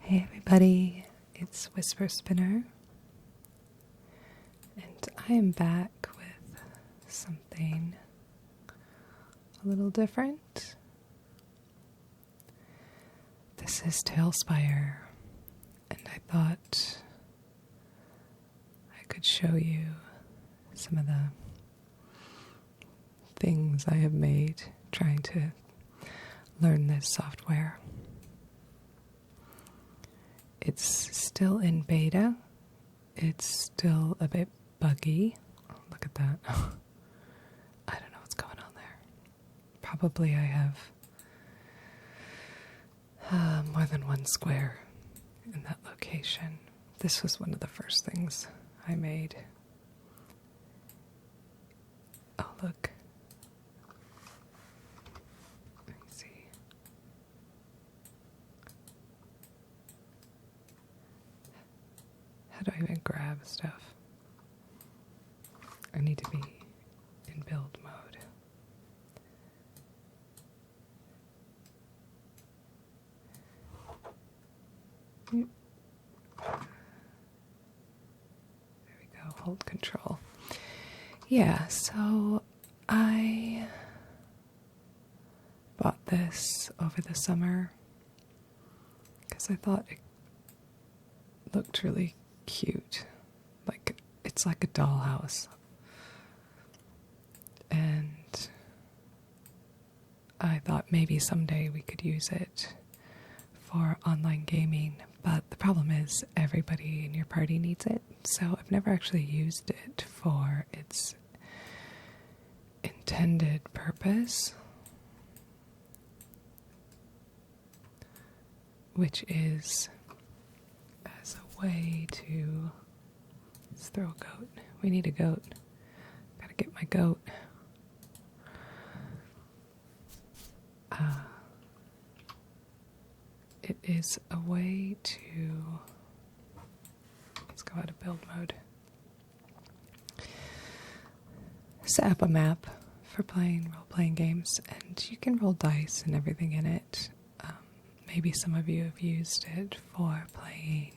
Hey everybody, it's Whisper Spinner, and I am back with something a little different. This is Talespire, and I thought I could show you some of the things I have made trying to learn this software. It's still in beta. It's still a bit buggy. Oh, look at that. I don't know what's going on there. Probably I have more than one square in that location. This was one of the first things I made. Oh, look. Let me see. How do I even grab stuff? I need to be in build mode. There we go, hold control. Yeah, so I bought this over the summer because I thought it looked really cute. Like, it's like a dollhouse. And I thought maybe someday we could use it for online gaming, but the problem is everybody in your party needs it. So I've never actually used it for its intended purpose, which is as a way to... Let's throw a goat. We need a goat. Gotta get my goat. It is a way to... Let's go out of build mode. Set up a map for playing role-playing games, and you can roll dice and everything in it. Maybe some of you have used it for playing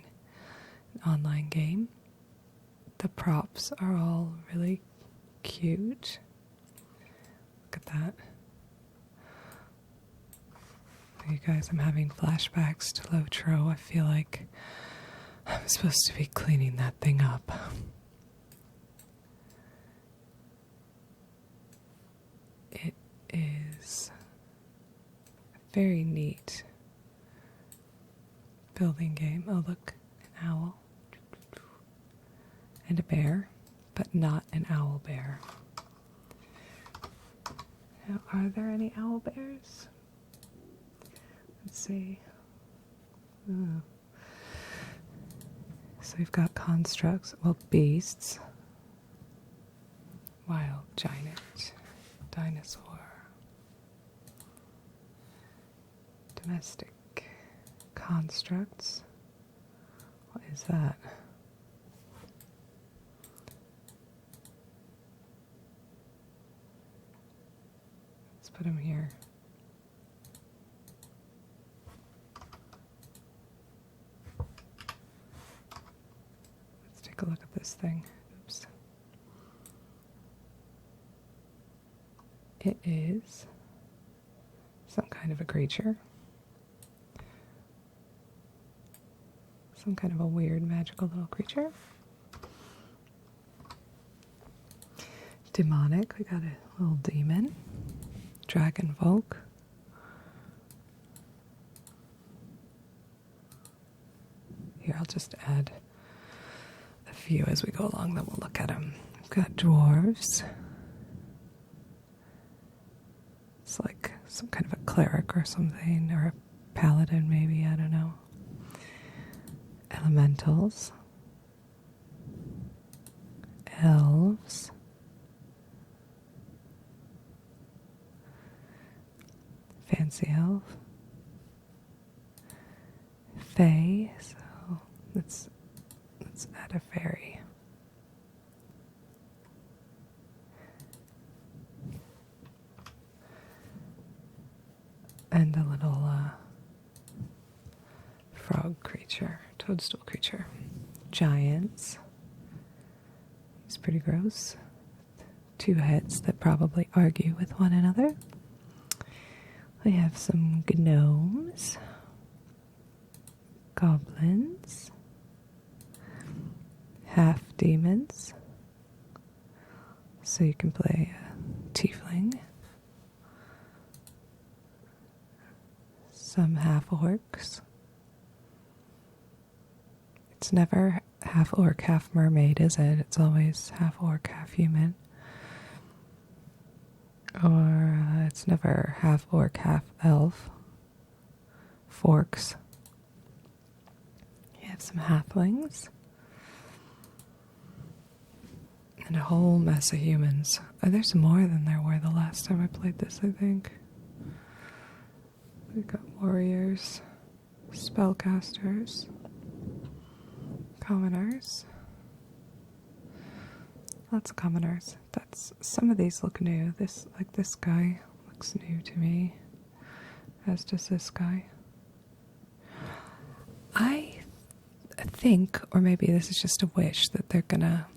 an online game. The props are all really cute. Look at that. You guys, I'm having flashbacks to Lotro. I feel like I'm supposed to be cleaning that thing up. It is a very neat building game. Oh, look, an owl. And a bear, but not an owl bear. Now, are there any owl bears? Let's see. Oh. So we've got constructs, well, beasts, wild giant, dinosaur, domestic constructs. What is that? Let's put him here. Take a look at this thing. Oops. It is some kind of a creature. Some kind of a weird magical little creature. Demonic. We got a little demon. Dragon folk. Here, I'll just add a few as we go along, then we'll look at them. We've got dwarves. It's like some kind of a cleric or something, or a paladin maybe, I don't know. Elementals. Elves. Fancy elf. Fae, so let's add a fairy. And a little frog creature, toadstool creature. Giants. It's pretty gross. Two heads that probably argue with one another. We have some gnomes, goblins, half demons. So you can play a tiefling. Some half orcs. It's never half orc, half mermaid, is it? It's always half orc, half human. Or it's never half orc, half elf. Forks. You have some halflings. And a whole mess of humans. There's more than there were the last time I played this, I think. We've got warriors, spellcasters, commoners. Lots of commoners. Some of these look new. This guy looks new to me. As does this guy. I think, or maybe this is just a wish, that they're gonna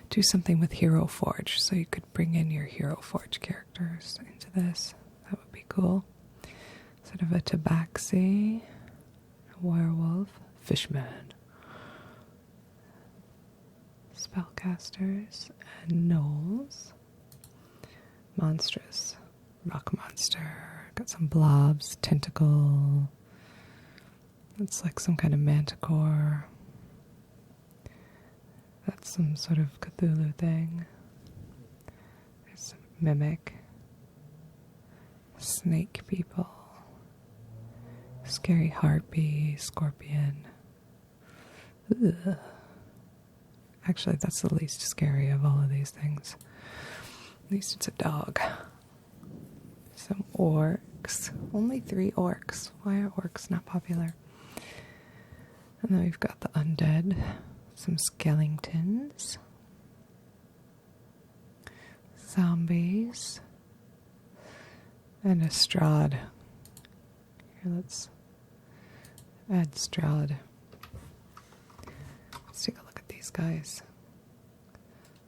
do something with Hero Forge, so you could bring in your Hero Forge characters into this. That would be cool. Sort of a tabaxi, a werewolf, fishman, spellcasters, and gnolls. Monstrous, rock monster. Got some blobs, tentacle. It's like some kind of manticore. That's some sort of Cthulhu thing. There's some mimic. Snake people. Scary harpy, scorpion. Ugh. Actually, that's the least scary of all of these things. At least it's a dog. Some orcs. Only 3 orcs. Why are orcs not popular? And then we've got the undead. Some skeletons. Zombies. And a Strahd. Here, let's add Strahd. Let's take a look at these guys.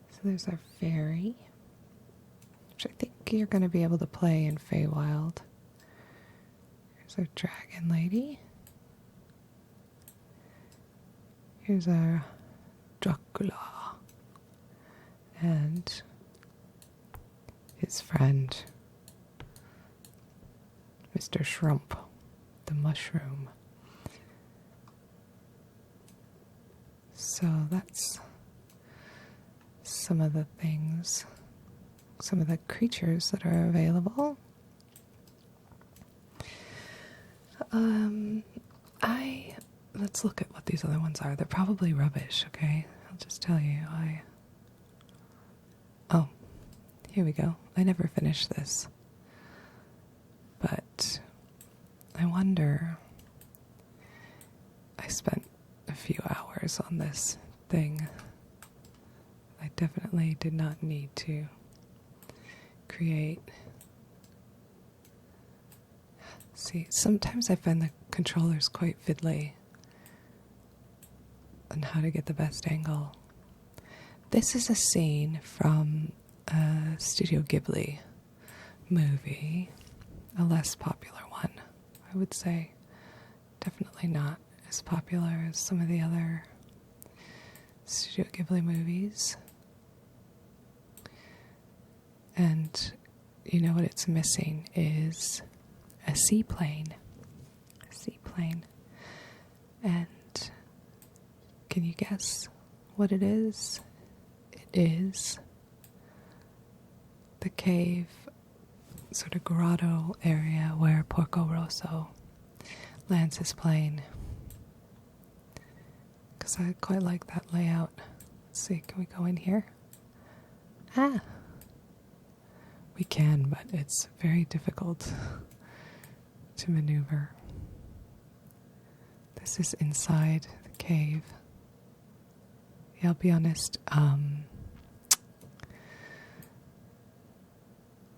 So there's our fairy, which I think you're going to be able to play in Feywild. Here's our dragon lady. Here's our Dracula. And his friend, Mr. Shrump, the mushroom. So that's some of the things, some of the creatures that are available. Let's look at what these other ones are. They're probably rubbish, okay? I'll just tell you. Oh, here we go. I never finished this. But I wonder, I spent a few hours on this thing. I definitely did not need to create. See, sometimes I find the controllers quite fiddly on how to get the best angle. This is a scene from a Studio Ghibli movie, a less popular one, I would say. Definitely not as popular as some of the other Studio Ghibli movies. And you know what it's missing is a seaplane. A seaplane. And can you guess what it is? It is the cave, sort of grotto area where Porco Rosso lands his plane. Because I quite like that layout. Let's see, can we go in here? Ah! We can, but it's very difficult to maneuver. This is inside the cave. Yeah, I'll be honest,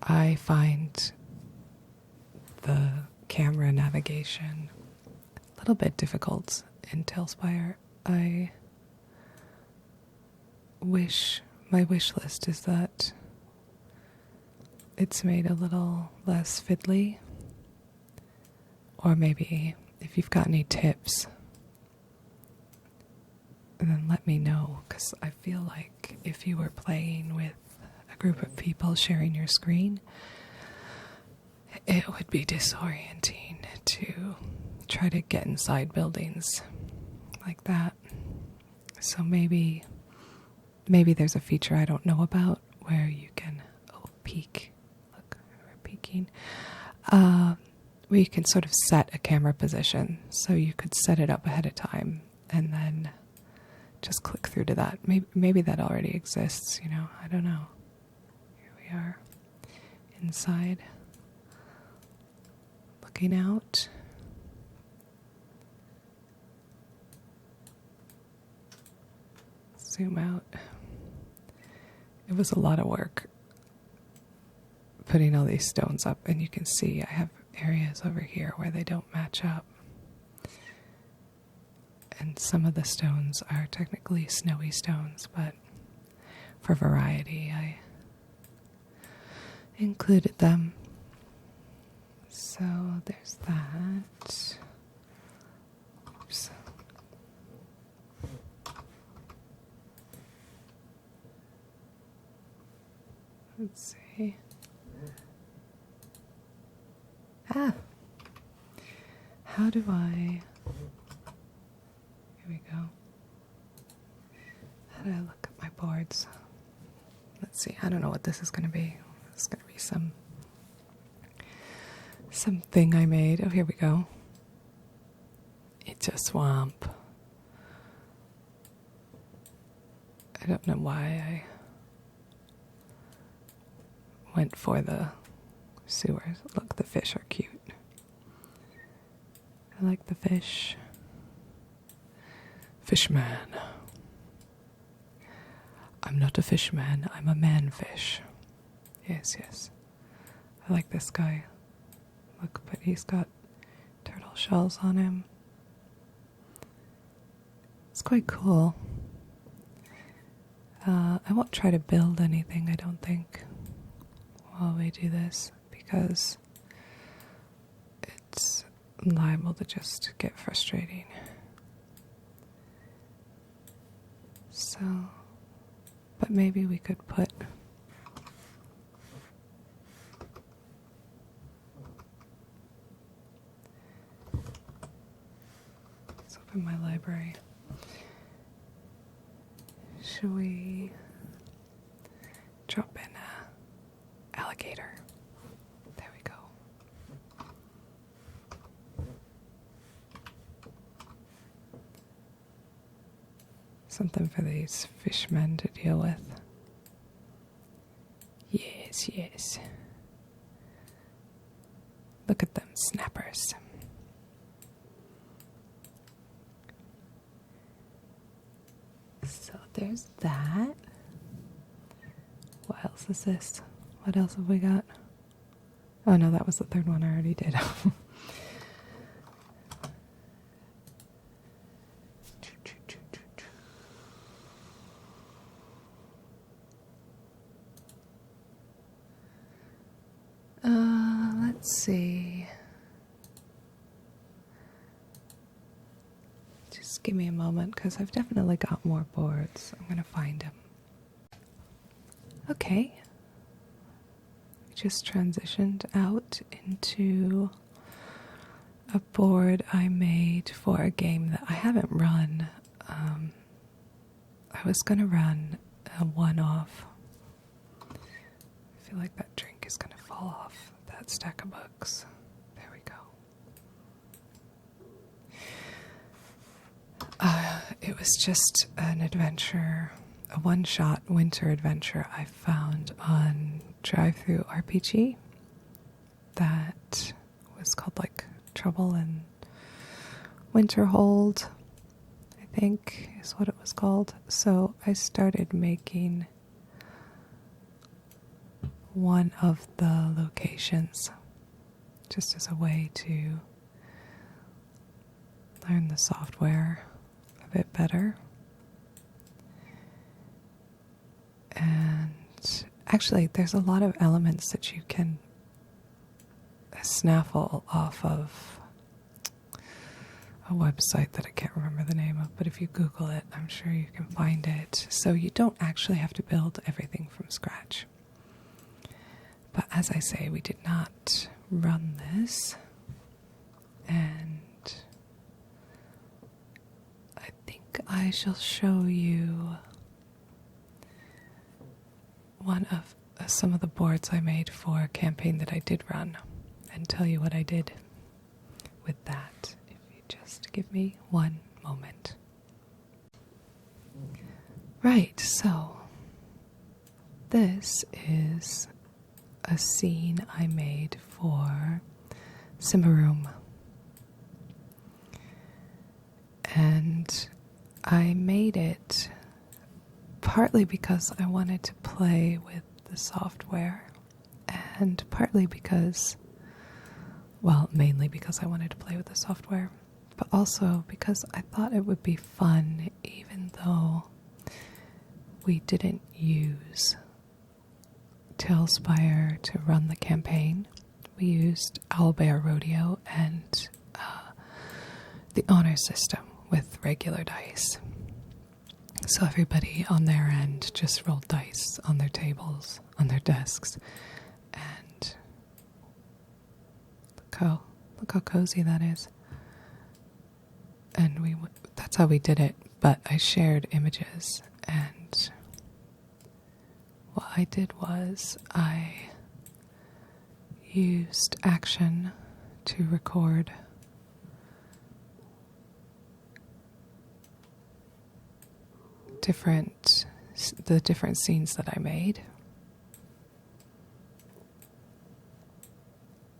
I find the camera navigation little bit difficult in Talespire. My wish list is that it's made a little less fiddly, or maybe if you've got any tips, then let me know, because I feel like if you were playing with a group of people sharing your screen, it would be disorienting to try to get inside buildings like that. So maybe there's a feature I don't know about where you can peek. Look, we're peeking. Where you can sort of set a camera position, so you could set it up ahead of time and then just click through to that. Maybe that already exists, I don't know. Here we are inside, looking out. Zoom out. It was a lot of work putting all these stones up, and you can see I have areas over here where they don't match up. And some of the stones are technically snowy stones, but for variety I included them. So there's that. Oops. Let's see. How do I... Here we go. How do I look at my boards? Let's see. I don't know what this is going to be. It's going to be something I made. Oh, here we go. It's a swamp. I don't know why I went for the sewers. Look, the fish are cute. I like the fish. Fishman. I'm not a fishman, I'm a man-fish. Yes. I like this guy. Look, but he's got turtle shells on him. It's quite cool. I won't try to build anything, I don't think, while we do this, because it's liable to just get frustrating. So, but maybe we could put let's open my library. Should we drop in a alligator? There we go. Something for these fishmen to deal with. Yes. Look at them snappers. So there's that. What else is this? What else have we got? Oh no, that was the third one I already did. Let's see. Just give me a moment, because I've definitely got more boards. I'm going to find them. Okay. We just transitioned out into a board I made for a game that I haven't run. I was going to run a one-off. I feel like that drink is going to fall off that stack of books. There we go. It was just an adventure, a one-shot winter adventure I found on Drive-Thru RPG that was called like Trouble in Winterhold, I think is what it was called. So I started making one of the locations just as a way to the software a bit better. And actually, there's a lot of elements that you can snaffle off of a website that I can't remember the name of, but if you Google it, I'm sure you can find it. So you don't actually have to build everything from scratch. But as I say, we did not run this, and I think I shall show you one of some of the boards I made for a campaign that I did run, and tell you what I did with that. Just give me one moment. Right, so this is a scene I made for Simmeroom. And I made it partly because I wanted to play with the software, and partly because, well, mainly because I wanted to play with the software, but also because I thought it would be fun even though we didn't use Talespire to run the campaign. We used Owlbear Rodeo and the honor system with regular dice. So everybody on their end just rolled dice on their tables, on their desks, and look how cozy that is. And that's how we did it, but I shared images, and what I did was I used action to record the different scenes that I made,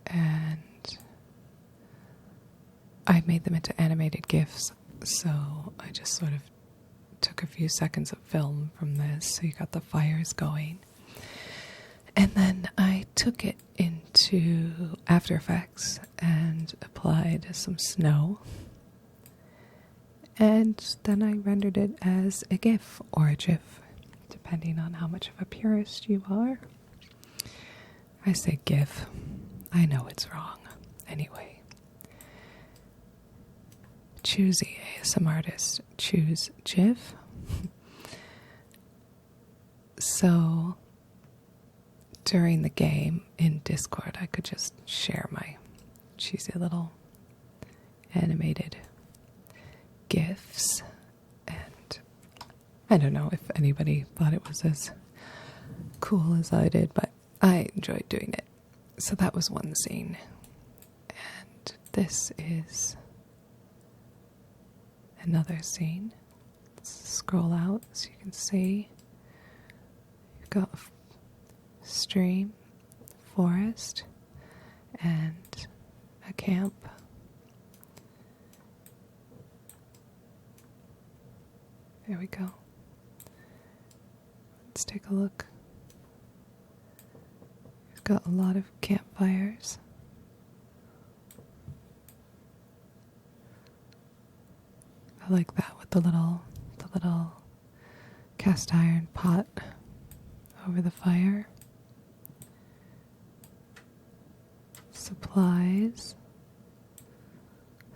and I made them into animated GIFs, so I just sort of took a few seconds of film from this, so you got the fires going. And then I took it into After Effects and applied some snow. And then I rendered it as a GIF or a GIF, depending on how much of a purist you are. I say GIF. I know it's wrong. Anyway. Choose the ASM artist. Choose GIF. So during the game in Discord, I could just share my cheesy little animated GIFs, and I don't know if anybody thought it was as cool as I did, but I enjoyed doing it. So that was one scene, and this is another scene. Let's scroll out so you can see. You've got a stream, forest, and a camp. There we go. Let's take a look. We've got a lot of campfires. I like that with the little cast iron pot over the fire. Supplies.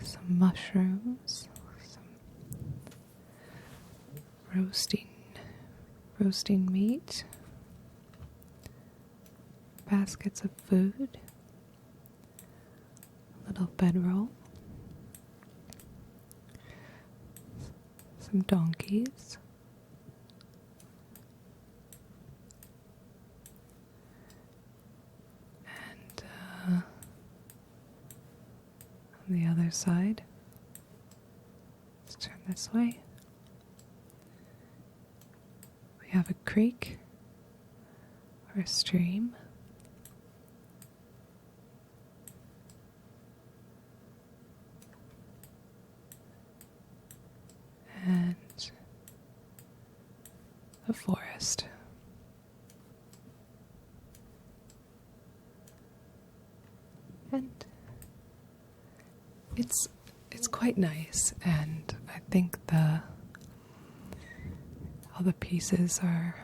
Some mushrooms. Roasting meat, baskets of food, a little bedroll, some donkeys, and on the other side, let's turn this way. We have a creek or a stream. And a forest. And it's quite nice, and I think all the pieces are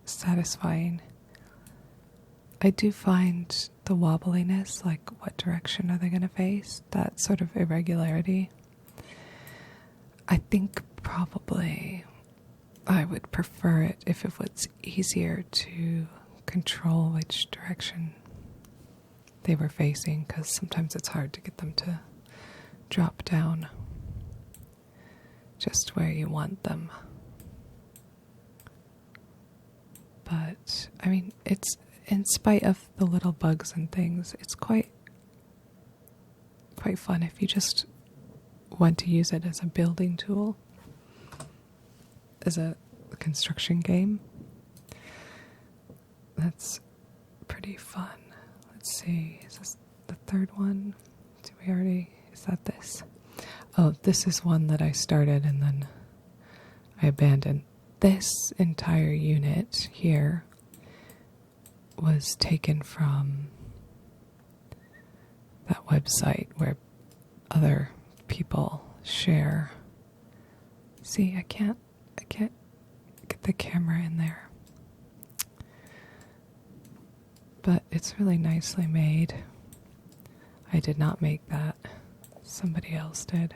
satisfying. I do find the wobbliness, like what direction are they going to face, that sort of irregularity. I think probably I would prefer it if it was easier to control which direction they were facing, because sometimes it's hard to get them to drop down just where you want them. But, I mean, it's, in spite of the little bugs and things, it's quite fun if you just want to use it as a building tool, as a construction game. That's pretty fun. Let's see, is this the third one? Is that this? Oh, this is one that I started and then I abandoned. This entire unit here was taken from that website where other people share. See, I can't get the camera in there. But it's really nicely made. I did not make that. Somebody else did.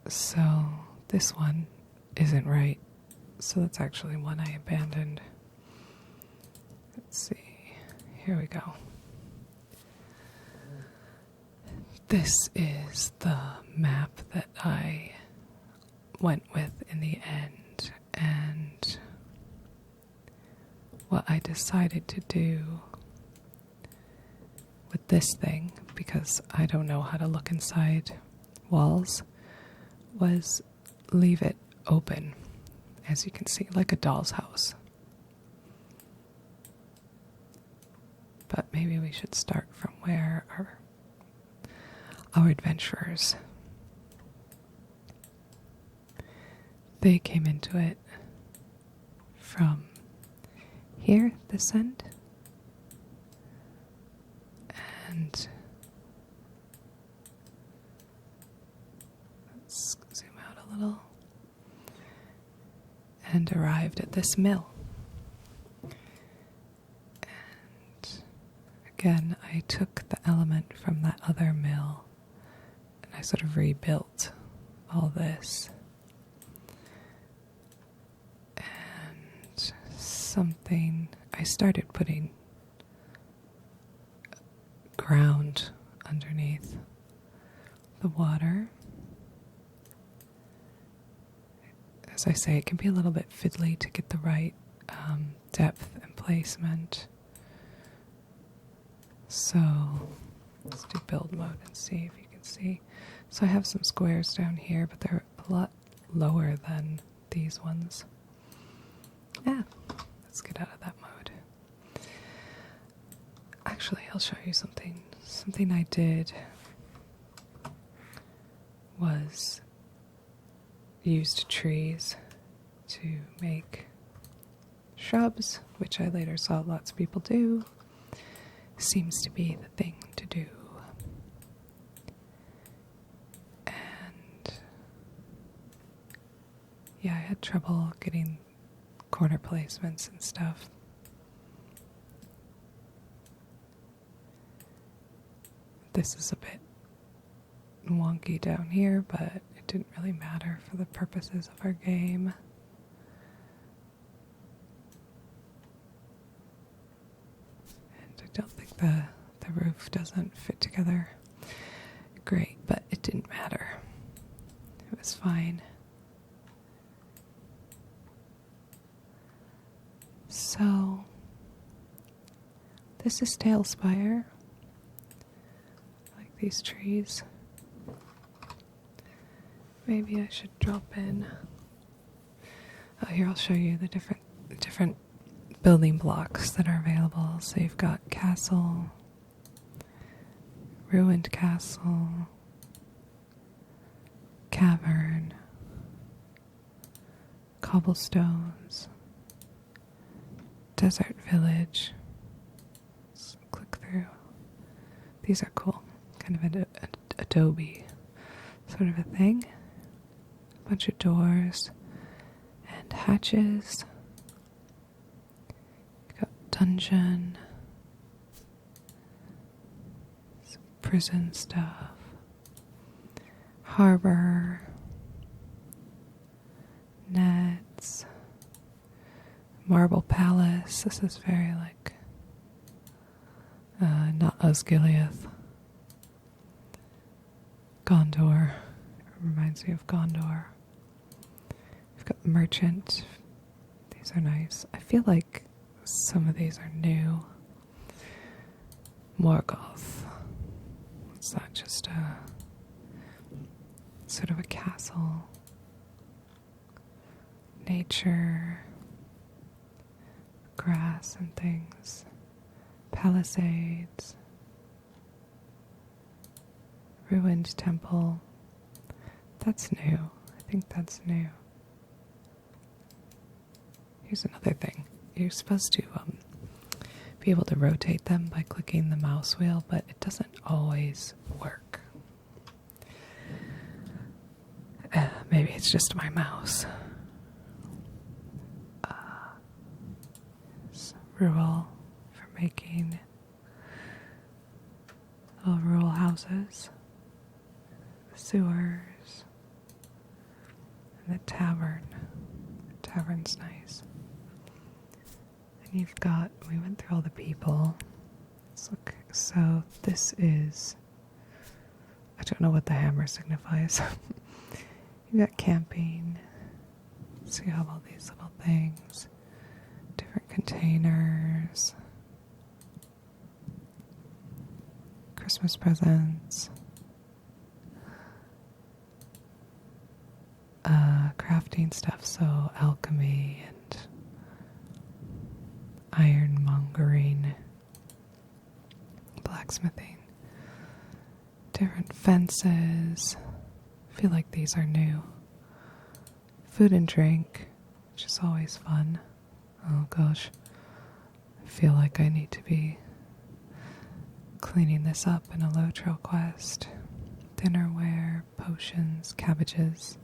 So this one isn't right. So that's actually one I abandoned. Let's see. Here we go. This is the map that I went with in the end, and what I decided to do with this thing, because I don't know how to look inside walls, was leave it open, as you can see, like a doll's house. But maybe we should start from where our adventurers, they came into it from here, this end, and let's zoom out a little, and arrived at this mill. And again, I took the element from that other mill and I sort of rebuilt all this. And I started putting ground underneath the water. As I say, it can be a little bit fiddly to get the right depth and placement. So let's do build mode and see if you can see. So I have some squares down here, but they're a lot lower than these ones. Yeah, let's get out of that mode. Actually, I'll show you something. Something I did was used trees to make shrubs, which I later saw lots of people do. Seems to be the thing to do. And yeah, I had trouble getting corner placements and stuff. This is a bit wonky down here, but it didn't really matter for the purposes of our game. And I don't think the roof doesn't fit together great, but it didn't matter. It was fine. So, this is Talespire. Like these trees. Maybe I should drop in. Oh, here I'll show you the different building blocks that are available. So you've got castle, ruined castle, cavern, cobblestones, desert village. Let's click through. These are cool. Kind of an adobe sort of a thing. A bunch of doors and hatches. You've got dungeon. Some prison stuff. Harbor. Nets. Marble palace. This is very like not Osgiliath. Gondor. It reminds me of Gondor. We've got merchant. These are nice. I feel like some of these are new. Morgoth. It's not just a sort of a castle. Nature. Grass and things. Palisades. Ruined temple. That's new. I think that's new. Here's another thing. You're supposed to be able to rotate them by clicking the mouse wheel, but it doesn't always work. Maybe it's just my mouse. Rural for making little rural houses, sewers, and the tavern. The tavern's nice. And you've got, we went through all the people. Let's look. So this is, I don't know what the hammer signifies. You've got camping. So you have all these little things. Different containers, Christmas presents, crafting stuff, so alchemy and ironmongering, blacksmithing, different fences. I feel like these are new. Food and drink, which is always fun. Oh gosh, I feel like I need to be cleaning this up in a Lotro quest. Dinnerware, potions, cabbages.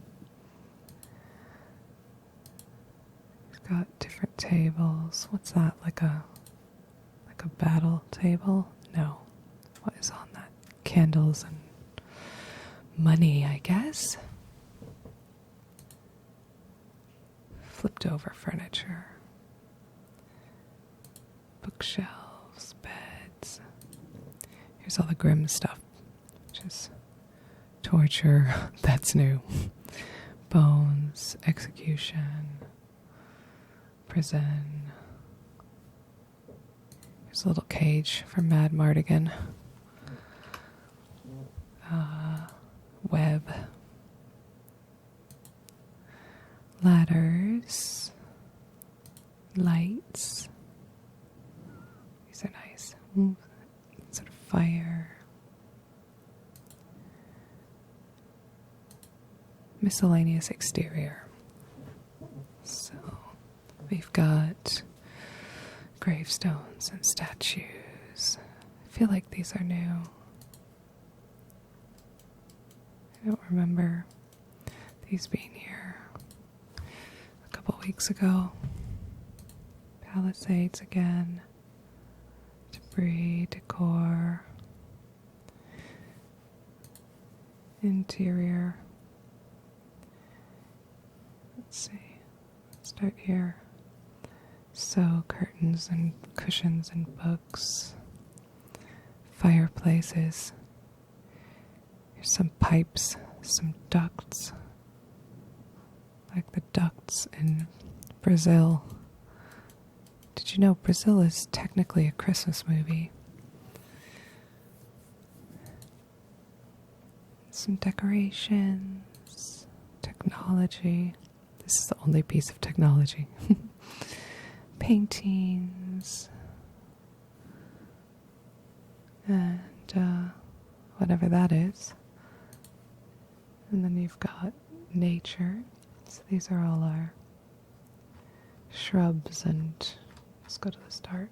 We've got different tables. What's that? Like a battle table? No. What is on that? Candles and money, I guess. Flipped over furniture. Bookshelves, beds. Here's all the grim stuff, which is torture. That's new. Bones, execution, prison. Here's a little cage for Mad Mardigan. Web. Ladders. Lights. These are nice. Sort of fire. Miscellaneous exterior. So we've got gravestones and statues. I feel like these are new. I don't remember these being here a couple weeks ago. Palisades again. Debris, decor. Interior. Let's see. Start here. So, curtains and cushions and books. Fireplaces. Here's some pipes, some ducts. Like the ducts in Brazil. Did you know Brazil is technically a Christmas movie? Some decorations, technology. This is the only piece of technology. Paintings. And whatever that is. And then you've got nature. So these are all our shrubs and let's go to the start.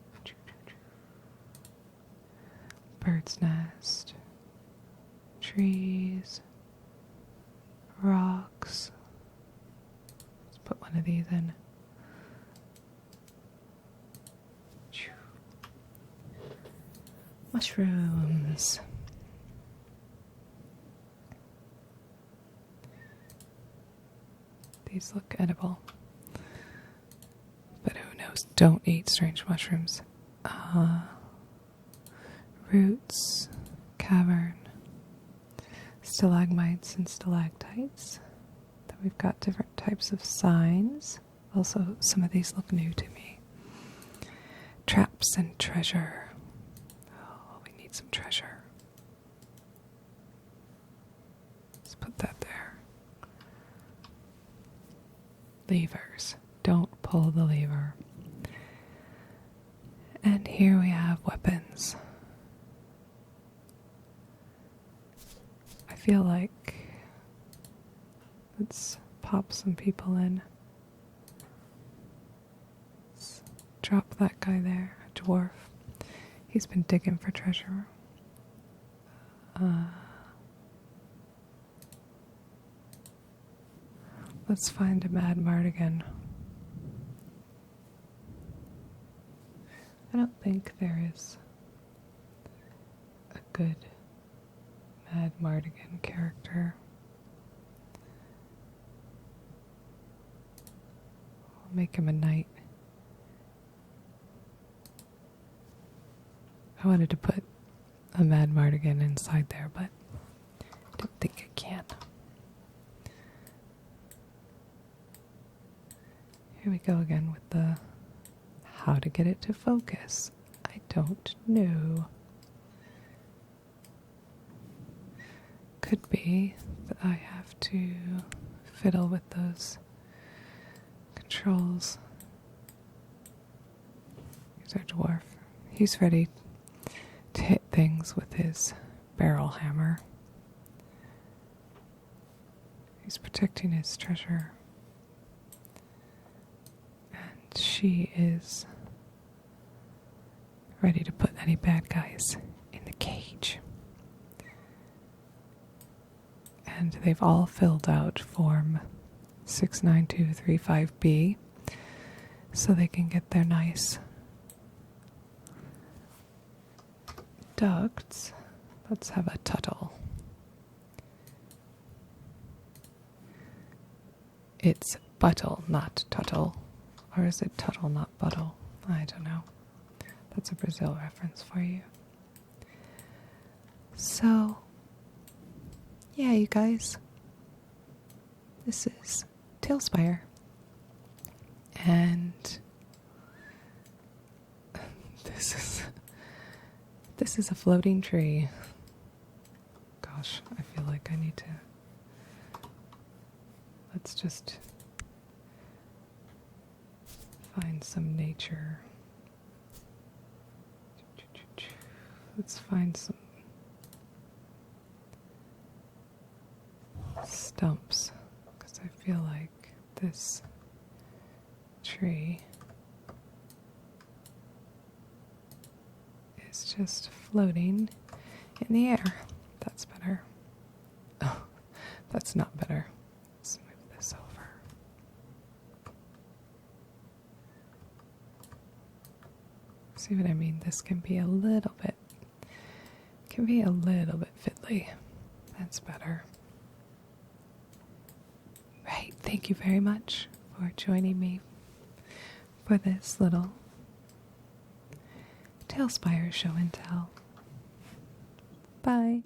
bird's nest, trees, rocks. Let's put one of these in. Mushrooms. These look edible. But who knows? Don't eat strange mushrooms. Roots, cavern, stalagmites and stalactites. Then we've got different types of signs. Also, some of these look new to me. Traps and treasure. Oh, we need some treasure. Let's put that there. Levers. Don't pull the lever. And here we have weapons. I feel like let's pop some people in. Let's drop that guy there, a dwarf. He's been digging for treasure. Let's find a mad mardigan. I don't think there is a good mad mardigan character. I'll make him a knight. I wanted to put a mad mardigan inside there, but I don't think I can. Here we go again with the how to get it to focus. I don't know. Could be that I have to fiddle with those controls. Here's our dwarf. He's ready to hit things with his barrel hammer. He's protecting his treasure. And she is ready to put any bad guys in the cage. And they've all filled out form 69235B so they can get their nice ducts. Let's have a Tuttle. It's Buttle, not Tuttle. Or is it Tuttle, not Buttle? I don't know. That's a Brazil reference for you. So, yeah, you guys. This is Talespire. And this is a floating tree. Gosh, I feel like I need to. Let's just find some nature. Let's find some stumps, because I feel like this tree is just floating in the air. That's better. Oh, that's not better. Let's move this over. See what I mean? This can be a little bit fiddly. That's better. Right, thank you very much for joining me for this little Talespire show and tell. Bye.